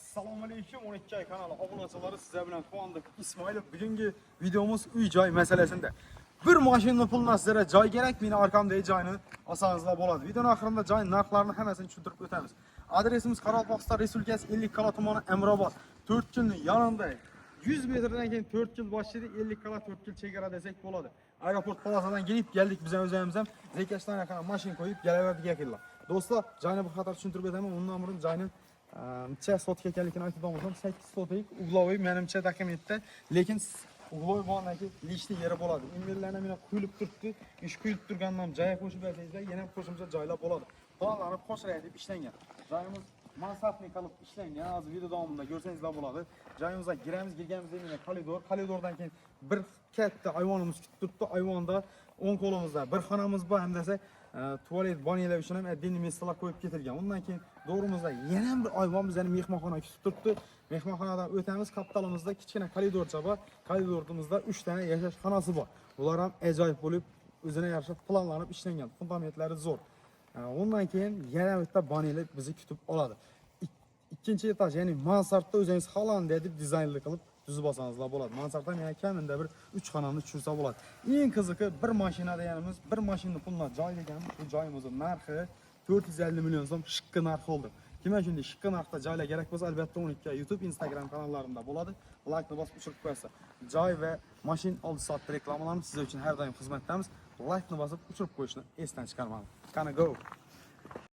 Assalomu alaykum 12 ay kanali obunachilar, sizlar bilan Quvondiq Ismoilov. Bugungi videomuz uy-joy masalasida. Bir mashina puldan sizlarga joy kerak, meni orqamdagi joyni olsangizlar bo'ladi. Videoning oxirida joy narxlarini hammasini tushuntirib o'tamiz. Adresimiz Qoraqalpog'iston Respublikasi 50 kala tumani Amrobod. 4 yilni yonida 100 metrdan keyin 4 yil boshida 50 kala 4 yil chegara desak bo'ladi. Aeroport plazadan kelib keldik, biz o'zimiz ham Zekashdan yaqin mashina qo'yib kelaverdik ekanlar. Do'stlar, joyni bir qator tushuntirib o'taman. Undan burun joyning necha sotka ekanligini aytib o'taman. 8 sotik uglovoy menimcha dokumentda, lekin uglovoy bo'lganki lishni yeri bo'ladi. Inverlarni mana quyilib turibdi. Ish quyilib turgandan joyga qo'shib bersangizlar, yana qo'shimcha joylar bo'ladi. Planlarni qo'shiladi deb ishlangan. Joyimiz mansabli qilib ishlangan. Hozir video davomida ko'rsangizlar bo'ladi. Joyimizga girganimizda mana koridordan keyin bir katta ayvonimiz kutib turibdi. Ayvonda 10 qo'limizda bir xonamiz bor, ham desa tualet, banyalar uchun ham oddiy mestolar qo'yib ketilgan. Undan keyin doğrumuzda yana bir ayvon bizning mehmonxona kutib turibdi. Mehmonxonadan o'tamiz, kapitalimizda kichkina koridorcha bor. Koridorimizda 3 ta yashash xonasi bor. Ular ham ajoyib bo'lib, o'zine yarasha planlanib ishlangan. Fundamentlari zo'r. Undan keyin yana bitta banyalar bizni kutib oladi. Ikkinchi etaj, ya'ni mansardda o'zingiz Hollandiya deb dizaynli qilib tuzib olsangizlar bo'ladi. Mansardda yana kamida bir 3 xonani tushirsa bo'ladi. Eng qiziqi bir mashina deganimiz, bir mashina puldan joy deganimiz, bu joyimizning narxi 450 million so'm shiqqi narx oldi. Kim shunday shiqqi narxda joylar kerak bo'lsa, albatta 12 YouTube, Instagram kanallarımda bo'ladi. Like-ni bosib tushirib qo'ysa, joy va mashina oldi soatda reklamalarimiz sizlar uchun har doim xizmatdamiz. Like-ni bosib tushirib qo'yishni esdan chiqarmang. Qani go.